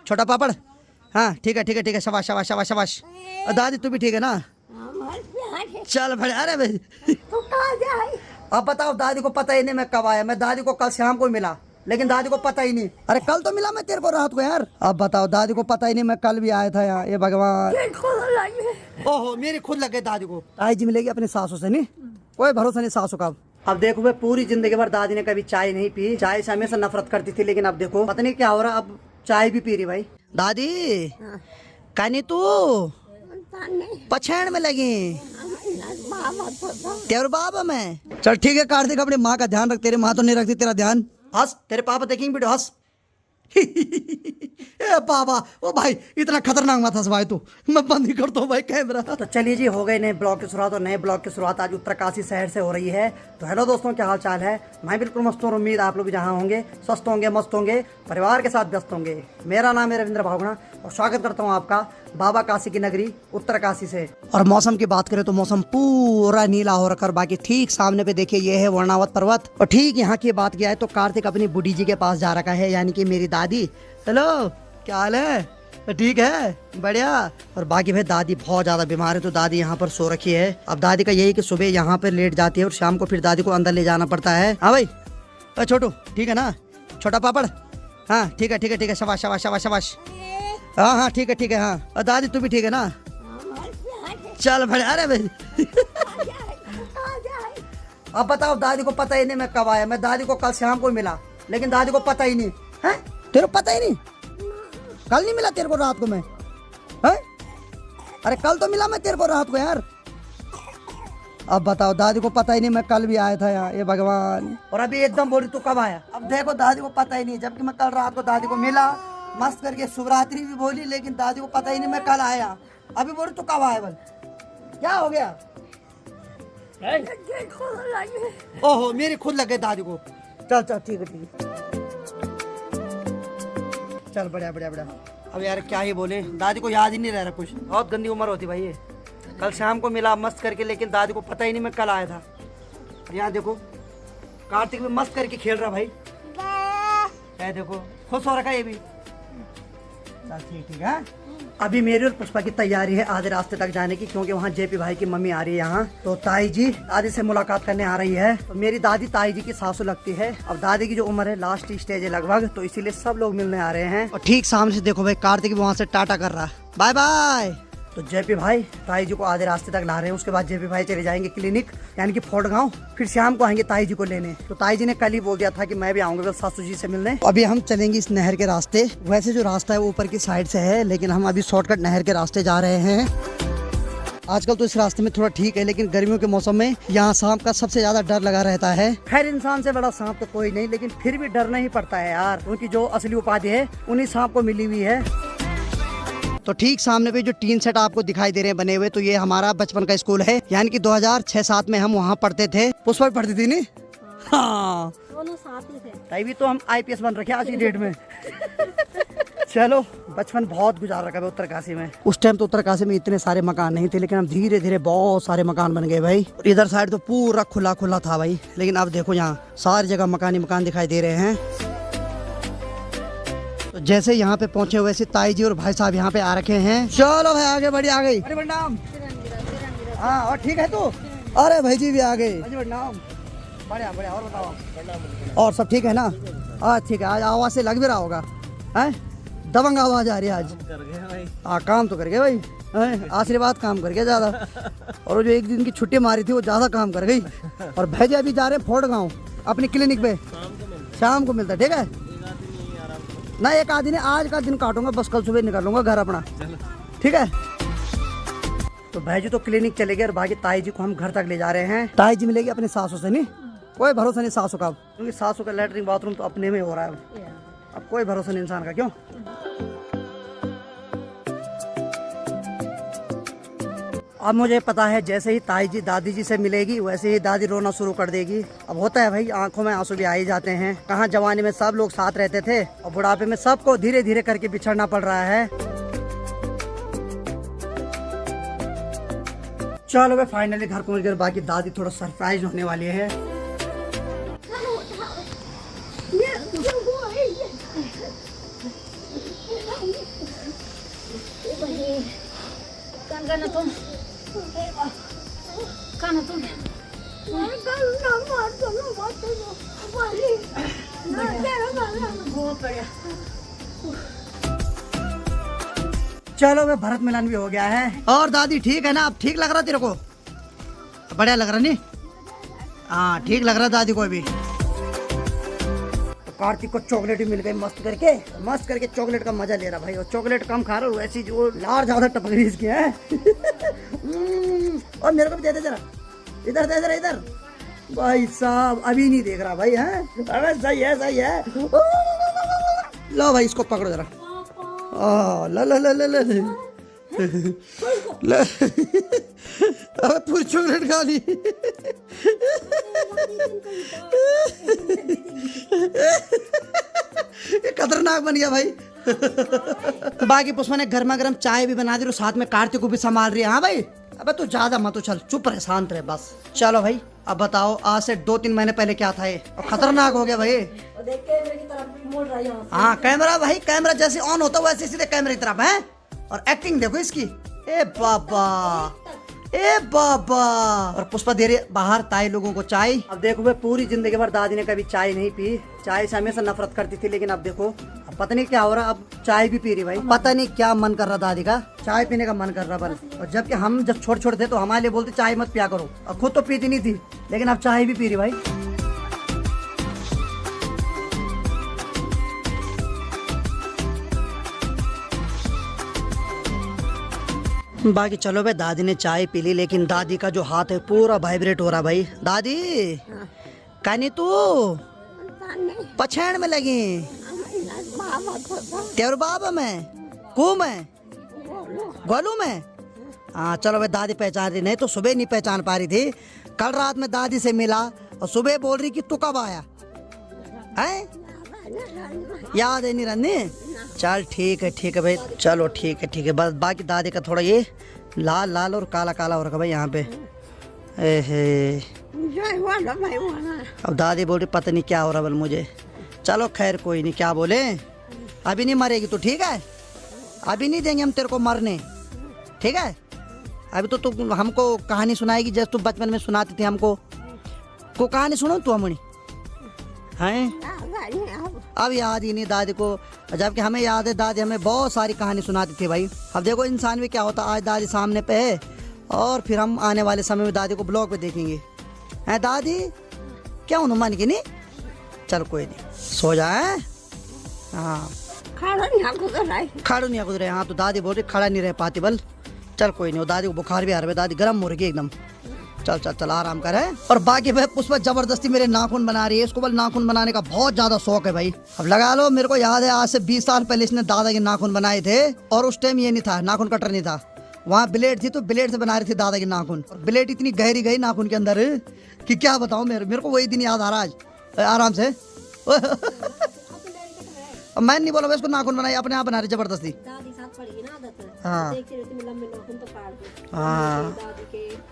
छोटा पापड़। हाँ ठीक है ठीक है ठीक है, शाबाश शाबाश शाबाश शाबाश। और दादी तू भी ठीक है ना? चल भाई। अरे भाई अब बताओ, दादी को पता ही नहीं मैं कब आया। मैं दादी को कल शाम को मिला, लेकिन दादी को पता ही नहीं। अरे कल तो मिला मैं तेरे को रात को यार। अब बताओ, दादी को पता ही नहीं मैं कल भी आया था यहाँ। ये भगवान, ओहो मेरी खुद लग गई दादी को। ताई जी मिलेगी अपनी सासों से, नहीं कोई भरोसा नहीं सासों का। अब देखो भाई, पूरी जिंदगी भर दादी ने कभी चाय नहीं पी, चाय से हमेशा नफरत करती थी, लेकिन अब देखो पता नहीं क्या हो रहा, अब चाय भी पी रही भाई। दादी कहनी तू पछैण में लगी तेरे बाबा में। चल ठीक है कार्तिक, अपनी माँ का ध्यान रख, तेरी माँ तो नहीं रखती तेरा ध्यान। हंस, तेरे पापा देखेंगे वीडियो, हंस। ए बाबा, ओ भाई इतना खतरनाक मत हंस भाई तू, मैं बंद ही करता हूँ भाई कैमरा। तो चलिए जी, हो गए नए ब्लॉग की शुरुआत, और नए ब्लॉग की शुरुआत आज उत्तरकाशी शहर से हो रही है। तो हेलो दोस्तों, क्या हाल चाल है? मैं बिल्कुल मस्त हूँ, उम्मीद आप लोग भी जहाँ होंगे स्वस्थ होंगे, मस्त होंगे, परिवार के साथ व्यस्त होंगे। मेरा नाम है रविंद्र भावना और स्वागत करता हूँ आपका बाबा काशी की नगरी उत्तरकाशी से। और मौसम की बात करें तो मौसम पूरा नीला हो रखा, बाकी ठीक सामने पे देखिए ये है वर्णावत पर्वत। और ठीक यहाँ की बात किया है तो कार्तिक अपनी बुढ़ी जी के पास जा रखा है, यानी कि मेरी दादी। हेलो, क्या हाल है? ठीक है, बढ़िया। और बाकी भाई दादी बहुत ज्यादा बीमार है, तो दादी यहाँ पर सो रखी है। अब दादी का यही कि सुबह यहाँ पर लेट जाती है और शाम को फिर दादी को अंदर ले जाना पड़ता है। हाँ भाई छोटू ठीक है ना? छोटा पापड़। हाँ ठीक है ठीक है ठीक है, शाबाश शाबाश शाबाश शाबाश। हाँ हाँ ठीक है ठीक है। हाँ और दादी तू भी ठीक है ना? चल भाई। अरे भाई अब बताओ, दादी को पता ही नहीं मैं कब आया। मैं दादी को कल शाम को मिला, लेकिन दादी को पता ही नहीं है। तेरे को पता ही नहीं? कल नहीं मिला तेरे को रात को मैं? है? अरे कल तो मिला मैं तेरे को रात को यार। अब बताओ, दादी को पता ही नहीं मैं कल भी आया था यहाँ। ये भगवान, और अभी एकदम बोली तू कब आया? अब देखो दादी को पता ही नहीं, जबकि मैं कल रात को दादी को मिला, मस्त करके शुभरात्रि भी बोली, लेकिन दादी को पता ही नहीं मैं कल आया। अभी बोली तू कब आया? बोल क्या हो गया? ओहो मेरी खुद लग गई दादी को। चल चल ठीक है ठीक है, चल बढ़िया बढ़िया बढ़िया। अब यार क्या ही बोले, दादी को याद ही नहीं रह रहा कुछ। बहुत गंदी उम्र होती भाई ये। कल शाम को मिला मस्त करके, लेकिन दादी को पता ही नहीं मैं कल आया था। यहाँ देखो कार्तिक भी मस्त करके खेल रहा भाई, है देखो खुश हो रखा है ये भी। चल ठीक ठीक है। अभी मेरी और पुष्पा की तैयारी है आधे रास्ते तक जाने की, क्योंकि वहाँ जेपी भाई की मम्मी आ रही है यहाँ। तो ताई जी दादी से मुलाकात करने आ रही है। तो मेरी दादी ताई जी की सासू लगती है। अब दादी की जो उम्र है लास्ट स्टेज है लगभग, तो इसीलिए सब लोग मिलने आ रहे हैं। और ठीक सामने से देखो भाई कार्तिक भी वहाँ से टाटा कर रहा, बाय बाय। तो जेपी भाई ताई जी को आधे रास्ते तक ला रहे हैं। उसके बाद जेपी भाई चले जाएंगे क्लिनिक, यानी कि फोर्ट गांव। फिर शाम को आएंगे ताई जी को लेने। तो ताई जी ने कल ही बोल दिया था कि मैं भी आऊंगा सासू जी से मिलने। अभी हम चलेंगे इस नहर के रास्ते। वैसे जो रास्ता है वो ऊपर की साइड से है, लेकिन हम अभी शॉर्टकट नहर के रास्ते जा रहे हैं। आजकल तो इस रास्ते में थोड़ा ठीक है, लेकिन गर्मियों के मौसम में यहाँ सांप का सबसे ज्यादा डर लगा रहता है। खैर इंसान से बड़ा सांप तो कोई नहीं, लेकिन फिर भी डरना ही पड़ता है यार, क्योंकि जो असली उपाधि है उन्हीं सांप को मिली हुई है। तो ठीक सामने पे जो टीन सेट आपको दिखाई दे रहे हैं बने हुए, तो ये हमारा बचपन का स्कूल है, यानी कि 2006-07 में हम वहाँ पढ़ते थे। पुष्पा पढ़ती थी नहीं? हाँ दोनों साथ ही थे, तभी तो हम IPS बन रखे आज की डेट में। चलो बचपन बहुत गुजार रखा है उत्तरकाशी में। उस टाइम तो उत्तरकाशी में इतने सारे मकान नहीं थे, लेकिन अब धीरे धीरे बहुत सारे मकान बन गए भाई। और इधर साइड तो पूरा खुला खुला था भाई, लेकिन अब देखो यहाँ सारी जगह मकान ही मकान दिखाई दे रहे हैं। तो जैसे यहाँ पे पहुँचे वैसे ताई जी और भाई साहब यहाँ पे आ रखे हैं। चलो भाई आगे बढ़ी, आ गई। अरे नाम हाँ, और ठीक है तू? अरे भाई जी भी आ गए। बढ़िया बढ़िया। और बताओ, और सब ठीक है ना? हाँ ठीक है। आज आवाज से लग भी रहा होगा है, दबंग आवाज आ रही है आज। हाँ काम तो कर गए भाई, आशीर्वाद काम कर गया ज्यादा। और जो एक दिन की छुट्टी मारी थी वो ज्यादा काम कर गई। और भैजे अभी जा रहे हैं फोर्ट गाँव अपनी क्लिनिक पे, शाम को मिलता है। ठीक है ना, एक आदमी ने आज का दिन काटूंगा, बस कल सुबह निकल लूंगा घर अपना। ठीक है। तो भाई जी तो क्लिनिक चले गए और बाकी ताई जी को हम घर तक ले जा रहे हैं। ताई जी मिलेगी अपने सासू से, नहीं कोई भरोसा नहीं सासू का, क्योंकि सासू का लैटरिन बाथरूम तो अपने में हो रहा है। अब कोई भरोसा नहीं इंसान का, क्यों? अब मुझे पता है जैसे ही ताई जी दादी जी से मिलेगी वैसे ही दादी रोना शुरू कर देगी। अब होता है भाई, आंखों में आंसू भी आ ही जाते हैं। कहाँ जवानी में सब लोग साथ रहते थे और बुढ़ापे में सबको धीरे धीरे करके बिछड़ना पड़ रहा है। चलो भाई फाइनली घर पहुंच गए। बाकी दादी थोड़ा सरप्राइज होने वाली है। गाना तुम गाना तुम चलो वे भरत मिलन भी हो गया है। और दादी ठीक है ना? अब ठीक लग रहा तेरे को? बढ़िया लग रहा नहीं? हाँ ठीक लग रहा दादी को अभी। तो कार्तिक को चॉकलेट भी मिल गई मस्त करके चॉकलेट का मजा ले रहा भाई। और चॉकलेट कम खा रहा हूँ, वैसी जो लार ज्यादा टपक रही इसकी है। और मेरे को भी दे दे जरा, इधर दे जरा इधर। भाई साहब अभी नहीं देख रहा भाई है। अरे सही है। लो भाई इसको पकड़ो जरा। ला ला ला ला ला ला। अबे पूरी चॉकलेट खा ली। ये खतरनाक बन गया भाई। बाकी पुष्पा ने गर्मा गर्म चाय भी बना दी और साथ में कार्तिक को भी संभाल रही है। हाँ भाई अबे तू ज्यादा मत उछल, चुप रहे, शांत रहे बस। चलो भाई अब बताओ आज से 2-3 महीने पहले क्या था ये, और खतरनाक हो गया भाई। देख कैमरे की तरफ भी मुड़ रहा है। हाँ कैमरा भाई, कैमरा जैसे ऑन होता वैसे सीधे कैमरे की तरफ है। और एक्टिंग देखो इसकी, ए बाबा। और पुष्पा दे रही बाहर ताई लोगों को चाय। अब देखो भाई पूरी जिंदगी भर दादी ने कभी चाय नहीं पी, चाय से हमेशा नफरत करती थी, लेकिन अब देखो अब पता नहीं क्या हो रहा, अब चाय भी पी रही भाई। पता नहीं क्या मन कर रहा दादी का, चाय पीने का मन कर रहा बस। और जबकि हम जब छोटे थे तो हमारे लिए बोलते चाय मत पिया करो, और खुद तो पीती नहीं थी, लेकिन अब चाय भी पी रही भाई। बाकी चलो भाई दादी ने चाय पी ली, लेकिन दादी का जो हाथ है पूरा वाइब्रेट हो रहा भाई। दादी कहनी तू पछैण में लगी तेरे बाबा में कू में गोलू में। हाँ चलो भाई दादी पहचान रही, नहीं तो सुबह नहीं पहचान पा रही थी। कल रात में दादी से मिला और सुबह बोल रही कि तू कब आया है, याद है नहीं रन्नी? चल ठीक है भाई, चलो ठीक है बस। बाकी दादी का थोड़ा ये लाल लाल और काला काला हो रखा भाई यहाँ पे। अब दादी बोल रही पता नहीं क्या हो रहा बल मुझे। चलो खैर कोई नहीं, क्या बोले, अभी नहीं मरेगी तू, ठीक है? अभी नहीं देंगे हम तेरे को मरने, ठीक है? अभी तो तू हमको कहानी सुनाएगी जैसे तू बचपन में सुनाती थी हमको। को कहानी सुनो तू हमनी हैं? अब याद ही नहीं दादी को, जबकि हमें याद है दादी हमें बहुत सारी कहानी सुनाती थी भाई। अब देखो इंसान में क्या होता, आज दादी सामने पे है और फिर हम आने वाले समय में दादी को ब्लॉग पे देखेंगे। हैं दादी क्या हनुमान की नहीं? चल कोई नहीं, सो जाए। हाँ खड़ा नहीं गुजरे। हाँ तो दादी बोल रही खड़ा नहीं रह पाती बल। चल कोई नहीं, वो दादी को बुखार भी आ रहा है, दादी गर्म हो रही है एकदम। चल आराम कर है। और बाकी भाई पुष्पा जबरदस्ती मेरे नाखून बना रही है, इसको बल नाखून बनाने का बहुत ज्यादा शौक है भाई। अब लगा लो, मेरे को याद है आज से 20 साल पहले इसने दादा के नाखून बनाए थे, और उस टाइम ये नहीं था, नाखून कटर नहीं था, वहाँ ब्लेड थी, तो ब्लेड से बना रही थी दादा के नाखून। और ब्लेड इतनी गहरी गई नाखून के अंदर कि क्या बताऊं, मेरे को वही दिन याद आ रहा आज आराम से। मैं नहीं बोला इसको नाखून बनाई, अपने आप बना रही जबरदस्ती। हाँ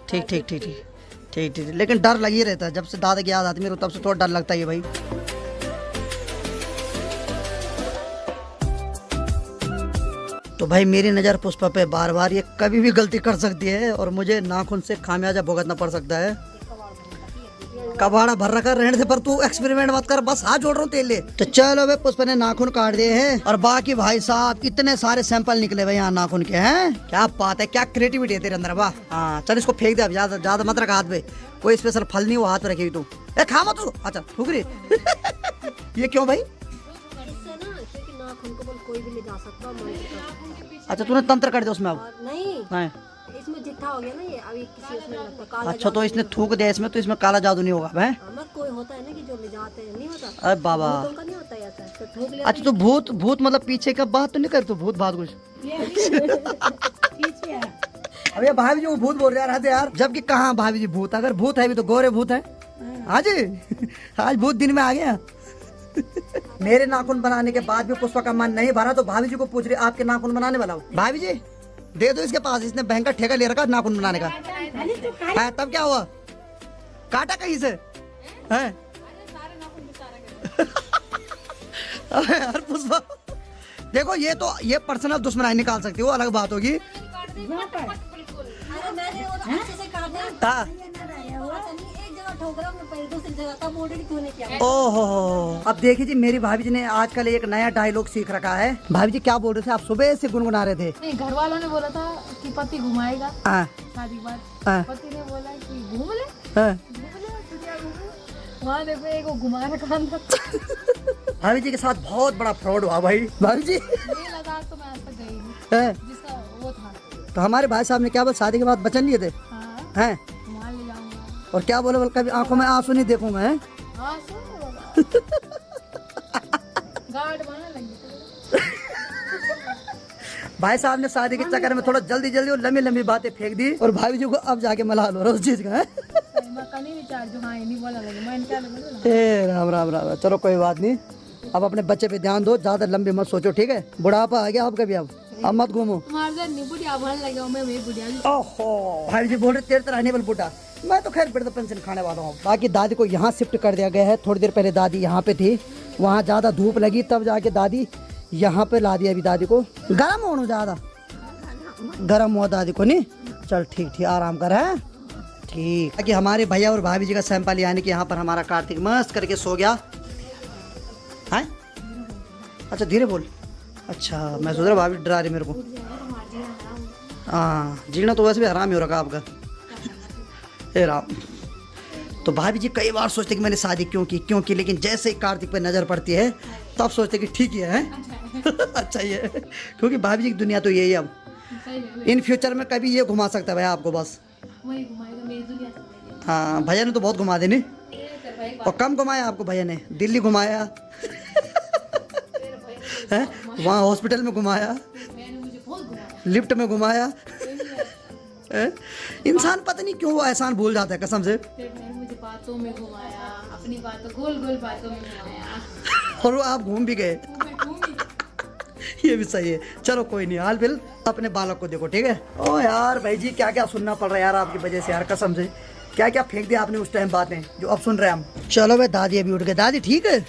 ठीक, लेकिन डर लगी रहता है जब से दादा की याद आती मेरे को, तब से थोड़ा डर लगता है भाई। तो भाई मेरी नज़र पुष्पा पे बार बार, ये कभी भी गलती कर सकती है और मुझे नाखून से खामियाजा भुगतना पड़ सकता है। कबाड़ा भर रखा रहने से, पर तू एक्सपेरिमेंट मत कर, बस हाथ जोड़ रहा हूँ तेरे लिए। तो चलो भाई पुष्पा ने नाखून काट दिए हैं, और बाकी भाई साहब इतने सारे सैंपल निकले भाई यहाँ नाखून के हैं। क्या बात है, क्या क्रिएटिविटी है तेरे अंदर। वाह हाँ चल इसको फेंक दे, अब ज्यादा मत रख हाथ पे, कोई स्पेशल फल नहीं वो हाथ में रखेगी तू। खा मत तू, अच्छा ठुक रही। ये क्यों भाई? अच्छा तूने तंत्र कर दिया उसमें अब? नहीं इसमें जिट्ठा हो गया ना ये, अभी किसी उसमें लगता काला। अच्छा तो इसने थूक दिया इसमें, तो इसमें काला जादू नहीं होगा है? कोई होता है ना कि जो ले जाते हैं, नहीं होता? अरे बाबा का नहीं होता है, तो ठोक लिया। अच्छा तो भूत मतलब पीछे का बात तो नहीं कर, तो भूत बात कुछ पीछे है। अब ये भाभी जी वो भूत बोल रहे हैं यार, जबकि कहाँ भाभी जी भूत, अगर भूत है भी तो गोरे भूत है। हाँ जी आज भूत दिन में आ गया। मेरे नाखून बनाने के बाद भी पुष्पा का मन नहीं भरा, तो भाभी जी को पूछ रही आपके नाखून बनाने वाला हूँ। भाभी जी दे दो इसके पास, इसने भयंकर ठेका ले रखा नाखून बनाने का है। तब क्या हुआ, काटा कहीं से है? यार पुष्पा देखो, ये पर्सनल दुश्मनाई निकाल सकती हो, अलग बात होगी, यहाँ पर अरे मैंने वो तो अच्छे से काट दिया। हाँ। एक जगह ठोक रहा हूँ, पहले दूसरी जगह तब ऑर्डर क्यों नहीं किया। ओहो, अब देखिए जी, मेरी भाभी जी ने आजकल एक नया डायलॉग सीख रखा है। भाभी जी क्या बोल रहे थे? आप सुबह से गुनगुना रहे थे। नहीं, घर वालों ने बोला था कि पति घुमाएगा हाँ, शादी के बाद। हाँ, पति ने बोला कि घूम ले हाँ। दुनिया घूमो। वहाँ देखो एक वो घुमा रखा था। भाभी जी के साथ बहुत बड़ा फ्रॉड हुआ भाई। भाभी जी ये लद्दाख तो मैं आज तक गई नहीं, हैं? जिसका वो था। तो हमारे भाई साहब ने क्या बोला, शादी के बाद वचन लिए थे हाँ, हैं? वहाँ ले जाऊंगा। और क्या बोले, बोल कभी आंखों में आंसू नहीं देखूंगा हैं? हाँ, सुन गार्ड बना लगी। भाई साहब ने शादी के चक्कर में थोड़ा जल्दी जल्दी और लंबी लंबी बातें फेंक दी, और भाभी जी को अब जाके मलाल हो रहा है उस चीज का हैं? मैं कहीं विचार जो हाँ नहीं बोला लगे मैं इनका लगे। ए राम राम राम, चलो कोई बात नहीं। अब अपने बच्चे पे ध्यान दो, ज्यादा लंबे मत सोचो, ठीक है? बुढ़ापा आ गया अब, कभी अब मत घूमो। तुम्हारे नहीं बुढ़िया भर लगे, मैं वही बुढ़िया। ओहो, भाई जी बोल रहे तेरे तरह नहीं बल बुढ़ा। मैं तो खैर वृद्ध पेंशन खाने वाला हूँ। बाकी दादी को यहाँ शिफ्ट कर दिया गया है। थोड़ी देर पहले दादी यहाँ पे थी, वहाँ ज्यादा धूप लगी, तब जाके दादी यहाँ पे ला दिया। अभी दादी को गर्म होना, ज्यादा गर्म हुआ दादी को नहीं। चल ठीक ठीक, आराम कर है, ठीक। कि हमारे भैया और भाभी जी का सैंपल यानी कि यहाँ पर हमारा कार्तिक मस्त करके सो गया है। अच्छा धीरे बोल। अच्छा, मैं सोच रहा भाभी डरा रही मेरे को। हाँ, जीना तो वैसे भी हराम ही हो रखा आपका। हे राम। तो भाभी जी कई बार सोचते कि मैंने शादी क्यों की, लेकिन जैसे ही कार्तिक पे नजर पड़ती है तब सोचते कि ठीक ही है। अच्छा ही है, क्योंकि भाभी जी की दुनिया तो यही है। अब इन फ्यूचर में कभी ये घुमा सकता है भैया आपको, बस वही घुमाएगा मेरी दुनिया से। हाँ, भैया ने तो बहुत घुमा देनी, और कम घुमाया आपको भैया ने। दिल्ली घुमाया है, वहाँ हॉस्पिटल में घुमाया, मैंने मुझे बहुत घुमाया। लिफ्ट में घुमाया है? इंसान पता नहीं क्यों वो एहसान भूल जाता है कसम से। फिर मैंने मुझे बातों में घुमाया, अपनी बातों गोल गोल बातों में घुमाया। और वो आप घूम भी गए। मैं घूमी। ये भी सही है। चलो कोई नहीं, हाल फिल अपने बालक को देखो, ठीक है? ओ यार भाई जी, क्या क्या सुनना पड़ रहा है यार आपकी वजह से यार, कसम से। क्या क्या फेंक दिया आपने उस टाइम बातें जो अब सुन रहे हैं हम। चलो भाई, दादी अभी उठ गए। दादी ठीक है?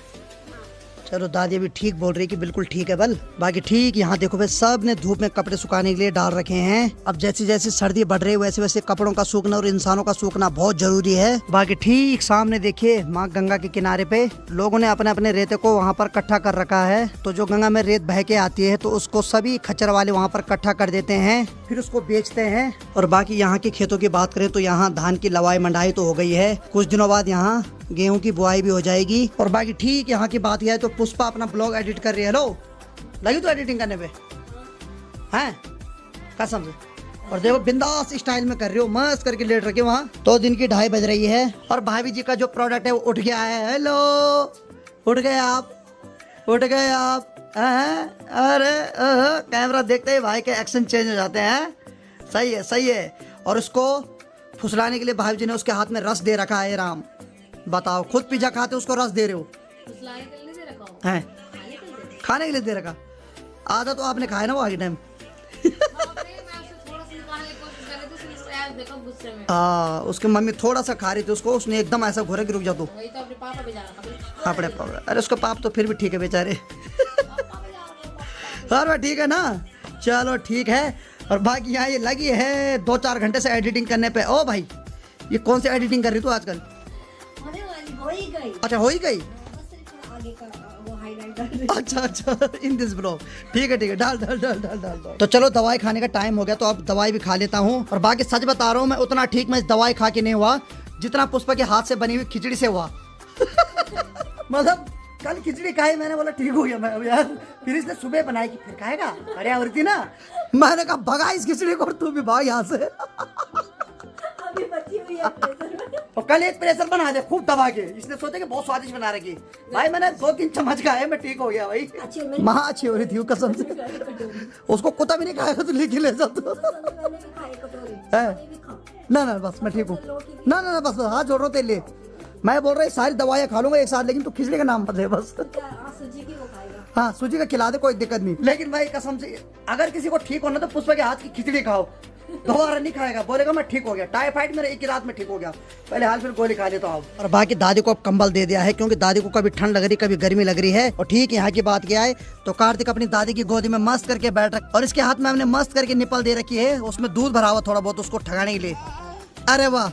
चलो दादी अभी ठीक बोल रही कि बिल्कुल ठीक है बल। बाकी ठीक, यहाँ देखो भाई सब ने धूप में कपड़े सुखाने के लिए डाल रखे हैं। अब जैसे जैसे सर्दी बढ़ रही है वैसे वैसे कपड़ों का सूखना और इंसानों का सूखना बहुत जरूरी है। बाकी ठीक सामने देखिए माँ गंगा के किनारे पे लोगों ने अपने अपने रेते को वहाँ पर इकट्ठा कर रखा है। तो जो गंगा में रेत बह के आती है तो उसको सभी खच्चर वाले वहाँ पर इकट्ठा कर देते हैं, फिर उसको बेचते हैं। और बाकी यहाँ के खेतों की बात करें तो यहाँ धान की लवाई मंडाई तो हो गई है, कुछ दिनों बाद यहाँ गेहूं की बुआई भी हो जाएगी। और बाकी ठीक यहाँ की बात यह है तो पुष्पा अपना ब्लॉग एडिट कर रही है। हेलो, लगी तो एडिटिंग करने पे हैं कसम से। और देखो बिंदास स्टाइल में कर रही हो, मस्त करके लेट रखे वहाँ। तो दिन की 2:30 बज रही है और भाभी जी का जो प्रोडक्ट है वो उठ गया है। हेलो, उठ गए आप, उठ गए आप। अरे कैमरा देखते ही भाई के एक्शन चेंज हो जाते हैं। सही है, सही है। और उसको फुसलाने के लिए भाभी जी ने उसके हाथ में रस दे रखा है। राम बताओ, खुद पिज्जा खाते उसको रस दे रहे हो हैं? खाने के लिए दे रखा। आधा तो आपने खाया ना वो आगे टाइम। हाँ, उसकी मम्मी थोड़ा सा खा रही थी उसको, उसने एकदम ऐसा घोरा कि रुक जा तू। अपने पापा, अरे उसका पाप तो फिर भी ठीक है बेचारे। अरे ठीक है ना, चलो ठीक है। और बाकी यहाँ ये लगी है 2-4 घंटे से एडिटिंग करने पे। ओ भाई, ये कौन सी एडिटिंग कर रही तू आजकल? हो ही गई। अच्छा, हो ही गई। बस सिर्फ आगे का वो हाईलाइट डाल रही। अच्छा अच्छा, इन दिस ब्लॉग। ठीक है ठीक है, डाल डाल डाल डाल डाल डाल। तो चलो दवाई खाने का टाइम हो गया, तो अब दवाई भी खा लेता हूँ। और बाकी सच बता रहा हूँ, मैं उतना ठीक मैं इस दवाई खा के नहीं हुआ जितना पुष्पा के हाथ से बनी हुई खिचड़ी से हुआ। मतलब कल खिचड़ी खाई, मैंने बोला ठीक हो गया मैं अब यार। फिर इसने सुबह बनाई कि फिर खाएगा, अरे और थी ना, मैंने कहा भगा इस खिचड़ी को और तू भी भाग यहाँ से। अभी बची हुई है प्रेशर में। और कल एक प्रेशर बना दे खूब दबा के, इसने सोचा कि बहुत स्वादिष्ट बना रखी भाई। मैंने 2-3 चम्मच खाए, मैं ठीक हो गया भाई। महा अच्छी हो रही थी वो कसम से। उसको कुत्ता भी नहीं खाएगा तो लेके ले जा तू। मैंने भी खाई कटोरी। है? मैंने भी खा। ना बस मैं ठीक हूँ। ना बस हाथ जोड़ रहा हूँ तेरे लिए। मैं बोल रहा हूँ सारी दवाइयाँ खा लूंगा एक साथ, लेकिन तू खिचड़ी का नाम मत ले बस। सूजी की वो खाएगा। हाँ, सूजी का खिला दे, कोई दिक्कत नहीं। लेकिन भाई कसम से अगर किसी को ठीक होना तो पुष्पा के हाथ की खिचड़ी खाओ। दोबारा नहीं खाएगा, बोलेगा मैं ठीक हो गया, टाइफाइड मेरे एक ही रात में ठीक हो गया, पहले हाल फिर गोली खा लेता हूँ। और बाकी दादी को अब कंबल दे दिया है, क्योंकि दादी को कभी ठंड लग रही कभी गर्मी लग रही है। और ठीक यहाँ की बात क्या है, तो कार्तिक अपनी दादी की गोदी में मस्त करके बैठ रख, और इसके हाथ में हमने मस्त करके निपल दे रखी है, उसमें दूध भरा हुआ थोड़ा बहुत उसको ठगाने के लिए। अरे वाह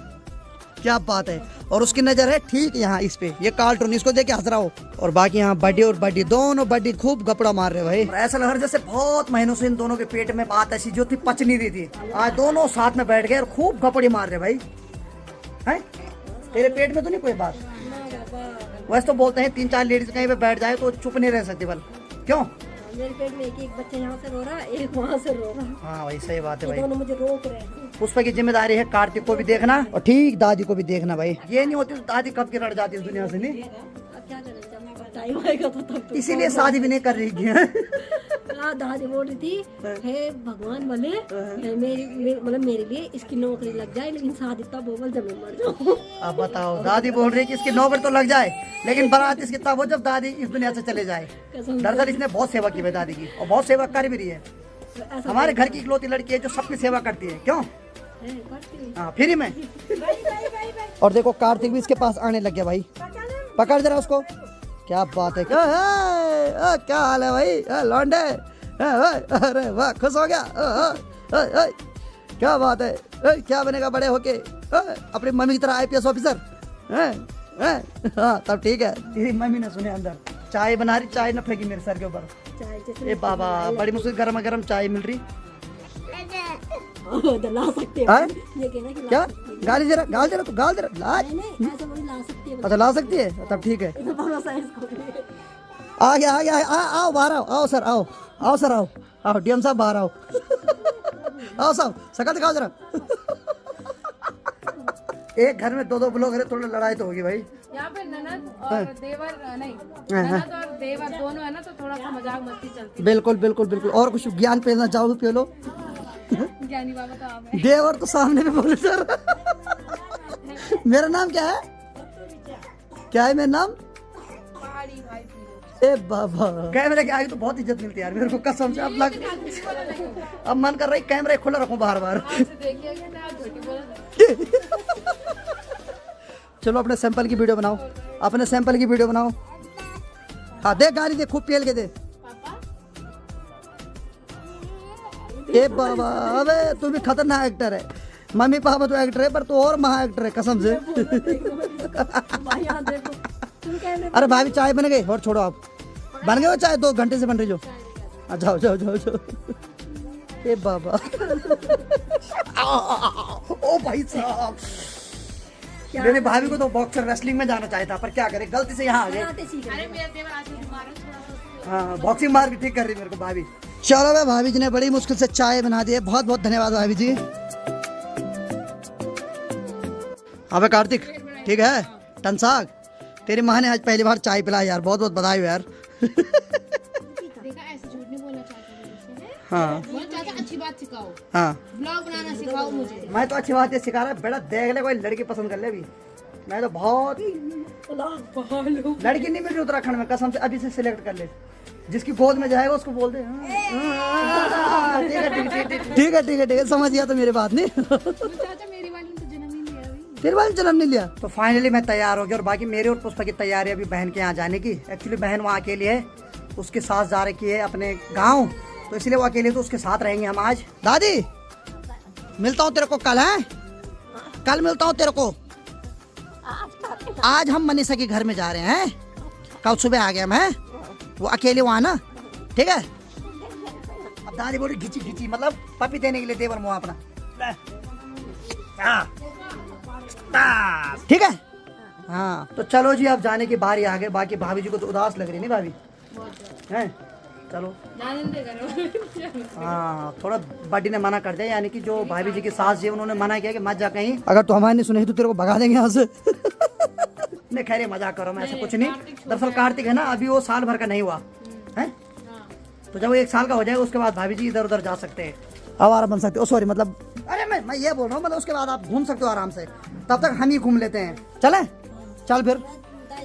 क्या बात है। और उसकी नजर है ठीक यहाँ इस पे, ये कार्टून इसको देख के हंस रहा हो। और बाकी यहाँ बड्डी और बड्डी दोनों बड्डी खूब गपड़ा मार रहे भाई। ऐसा लग रहा जैसे बहुत महीनों से इन दोनों के पेट में बात ऐसी जो थी पच नहीं रही थी, आज दोनों साथ में बैठ गए और खूब गपड़ी मार रहे भाई। हैं तेरे पेट में तो नहीं कोई बात? वैसे तो बोलते हैं 3-4 लेडीज कहीं पे बैठ जाए तो चुप नहीं रह सकती, बल क्यों? मेरे पेट में एक बच्चा यहाँ से रो रहा है, एक वहाँ से रो रहा है। हाँ भाई सही बात है ये भाई। दोनों मुझे रोक रहे हैं। पुष्पा की जिम्मेदारी है कार्तिक को भी देखना और ठीक दादी को भी देखना भाई। ये नहीं होती तो दादी कब की रट जाती इस दुनिया से नहीं। अब क्या करें, जब टाइम आएगा तो तब तो इसीलिए शादी भी नहीं कर रही है। दादी बोल रही थी, हे भगवान भले मतलब मेरे लिए इसकी नौकरी लग जाए, लेकिन शादी तब होगा जब मैं मर जाऊँ। अब बताओ, दादी बोल रही है कि इसकी नौकरी तो लग जाए, लेकिन बारात इसकी तब हो जब दादी इस दुनिया से चले जाए। दरअसल इसने बहुत सेवा की है दादी की, और बहुत सेवा कर भी रही है। हमारे घर की इकलौती लड़की है जो सबकी सेवा करती है, क्यों? हाँ फ्री में। और देखो कार्तिक भी इसके पास आने लग गया भाई, पकड़ जरा उसको। क्या बात है, क्या हाल है भाई लौंडे? अरे वाह खुश हो गया। क्या बात है, क्या बनेगा बड़े होके? अपनी मम्मी की तरह IPS ऑफिसर? हाँ तब ठीक है। तेरी मम्मी ने सुने अंदर चाय बना रही, चाय न फेंकी मेरे सर के ऊपर। ए बाबा बड़ी मुश्किल गर्मा गर्म चाय मिल रही। ला सकते हैं? ये कहना कि क्या गाली दे रहा, गाल दे रहा, तो गाल दे रहा। नहीं ऐसा बोली ला सकती है। अच्छा ला सकती है, तब ठीक है। इतना भरोसा है इसको। आ गया आओ बाहर आओ सर, आओ सर, आओ DM साहब बाहर आओ। आओ साहब शकल दिखाओ जरा। एक घर में 2-2 लोग है, थोड़ी लड़ाई तो होगी भाई। यहाँ पे ननद और देवर नहीं, ननद और देवर दोनों है ना, तो थोड़ा सा मजाक मस्ती चलती बिल्कुल बिल्कुल बिल्कुल। और कुछ ज्ञान पेलना चाहो तो पे लो। है। ज्ञानी बाबा तो आप है। देवर तो सामने में बोले सर। मेरा नाम क्या है? क्या है मेरा नाम? पहाड़ी भाई पीलो। ए बाबा कैमरे के आगे तो बहुत इज्जत मिलती है यार मेरे को कसम से। अब लग अब मन कर रही कैमरा खुला रखूं बार बार। देखिए कि ना झूठी बोला। चलो अपने सैंपल की वीडियो बनाओ, अपने सैंपल की वीडियो बनाओ। हाँ दे गाली दे, खूब पेल के दे। ए बाबा अबे तू भी खतरनाक एक्टर है। मम्मी पापा तो एक्टर है, पर तू और महा एक्टर है कसम से। भाई यहाँ देखो, तुम कहने अरे भाभी चाय बन गई, और छोड़ो आप। बन गए हो चाय? 2 घंटे से बन रही जो। जाओ जाओ जाओ जाओ। ए बाबा। ओ भाई साहब, मेरे भाभी को तो बॉक्सर रेसलिंग में जाना चाहता, पर क्या करे गलती से यहाँ आ गए। आते सीख रहे हैं। अरे मेरे देवर आशीष मारो थोड़ा सा। हाँ बॉक्सिंग मार भी ठीक कर रही मेरे को भाभी। चलो भाई भाभी जी ने बड़ी मुश्किल से चाय बना दी है, बहुत बहुत धन्यवाद भाभी जी। अबे कार्तिक ठीक है, टनसाग तेरी माँ ने आज पहली बार चाय पिलाई यार, बहुत बहुत बधाई हो यार। देखा ऐसे झूठ नहीं बोलना चाहता। हाँ बोल चाचा अच्छी बात सिखाओ, हाँ ब्लॉग बनाना सिखाओ मुझे। मैं तो अच्छी बात ये सिखा रहा है बेटा, देख ले कोई लड़की पसंद कर ले अभी। मैं तो बहुत लड़की नहीं मिल रही उत्तराखंड में कसम से, अभी से सिलेक्ट कर ले। जिसकी गोद में जाएगा उसको बोल दे। ठीक है ठीक है ठीक है ठीक है ठीक है, समझ गया तो मेरी बात नहीं। चाचा मेरी वाली ने तो जन्म ही नहीं लिया अभी। तेरे वाले जन्म नहीं लिया। तो फाइनली मैं तैयार हो गया, और बाकी मेरे और पुष्पा की तैयारी अभी बहन के यहाँ जाने की। एक्चुअली बहन वहाँ अकेली है, उसके साथ जा रखी है अपने गाँव, तो इसलिए वो अकेले, तो उसके साथ रहेंगे हम आज। दादी मिलता हूँ तेरे को कल, है कल मिलता हूँ तेरे को। आज हम मनीषा के घर में जा रहे हैं, कल सुबह आ गया मैं, वो अकेले वहाँ ना, ठीक है। अब दादी बोली घिची घिची, मतलब पपी देने के लिए देवर मुँह अपना, ठीक है। हाँ तो चलो जी अब जाने की बारी आ गई। बाकी भाभी जी को तो उदास लग रही नहीं भाभी हैं? चलो हाँ थोड़ा बड्डी ने मना कर दिया, यानी कि जो भाभी जी की सास जी उन्होंने मना किया कि मत जा कहीं, अगर तू हमारी नहीं सुनेगी तो तेरे को भगा देंगे यहाँ से। नहीं खैर मजाक करो, मैं ऐसा कुछ नहीं। दरअसल कार्तिक है ना, अभी वो साल भर का नहीं हुआ है, तो जब वो 1 साल का हो जाएगा उसके बाद भाभी जी इधर उधर जा सकते हैं, आवारा बन सकते हो। सॉरी मतलब, अरे मैं ये बोल रहा हूँ, मतलब उसके बाद आप घूम सकते हो आराम से, तब तक हम ही घूम लेते हैं। चले चल फिर।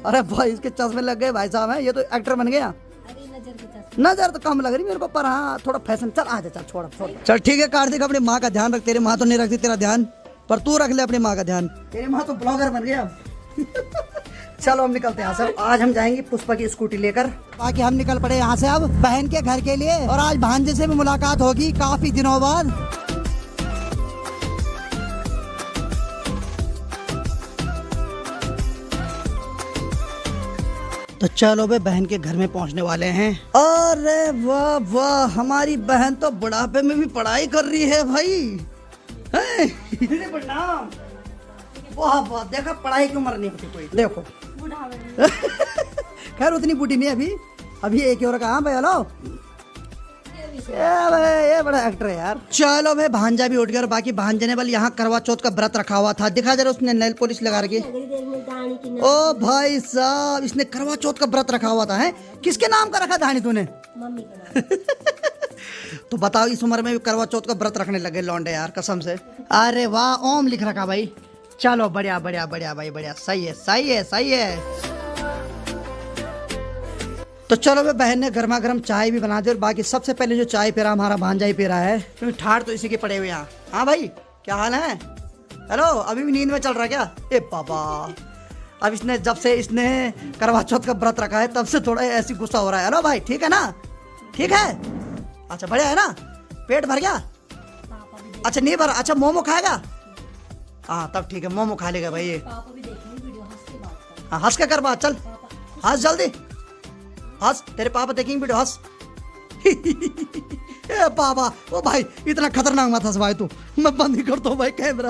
अरे भाई इसके चश्मे लग गए भाई साहब हैं, ये तो एक्टर बन गया। अरे नजर के चश्मे नजर तो कम लग रही मेरे को, पर हाँ थोड़ा फैशन। चल आ जा, चल छोड़ छोड़। चल ठीक है कार्तिक, अपनी माँ का ध्यान रख। तेरी माँ तो नहीं रखती तेरा ध्यान, पर तू रख ले अपनी माँ का ध्यान। तेरी माँ तो ब्लॉगर बन गया अब। चलो हम निकलते हैं यहाँ से। आज हम जाएंगे पुष्पा की स्कूटी लेकर। बाकी हम निकल पड़े यहाँ से अब बहन के घर के लिए, और आज भांजे से भी मुलाकात होगी काफी दिनों बाद। तो चलो बे बहन के घर में पहुंचने वाले हैं। अरे वाह वाह, हमारी बहन तो बुढ़ापे में भी पढ़ाई कर रही है भाई। प्रणाम। वाह वाह, देखा पढ़ाई की उम्र नहीं होती कोई, देखो। खैर उतनी बूढ़ी नहीं अभी एक ही और कहा भाई। हेलो ये बड़ा एक्टर है यार। चलो भाई भांजा भी उठ गया, और बाकी भांजे ने बल यहाँ करवा चौथ का व्रत रखा हुआ था। दिखा जरा उसने नेल पॉलिश लगा रखी। ओ भाई साहब, इसने करवा चौथ का व्रत रखा हुआ था। है किसके नाम का रखा धानी तूने? मम्मी का नाम। तो बताओ इस उम्र में भी करवा चौथ का व्रत रखने लगे लौंडे यार, कसम से। अरे वाह, ओम लिख रखा भाई। चलो बढ़िया बढ़िया बढ़िया भाई, बढ़िया, सही है सही है सही है। तो चलो भाई बहन ने गर्मा गर्म चाय भी बना दी, और बाकी सबसे पहले जो चाय पी रहा हमारा भांजा ही पी रहा है, क्योंकि ठाड़ तो इसी के पड़े हुए यहाँ। हाँ भाई क्या हाल है? हेलो, अभी भी नींद में चल रहा है क्या? ए बाबा, अब इसने जब से इसने करवा चौथ का व्रत रखा है तब से थोड़ा ऐसी गुस्सा हो रहा है। हेलो भाई, ठीक है ना? ठीक है, अच्छा बढ़िया है ना? पेट भर गया? अच्छा नहीं भरा, अच्छा मोमो खाएगा? हाँ तब ठीक है, मोमो खा लेगा भाई ये। पापा भी देखेंगे वीडियो, हंस के बात कर। हाँ हंस के कर बात, चल हंस जल्दी हंस, तेरे पापा देखेंगे वीडियो, हंस। ए पापा, ओ भाई इतना खतरनाक मत हंस भाई तू, मैं बंद ही करता हूँ भाई कैमरा।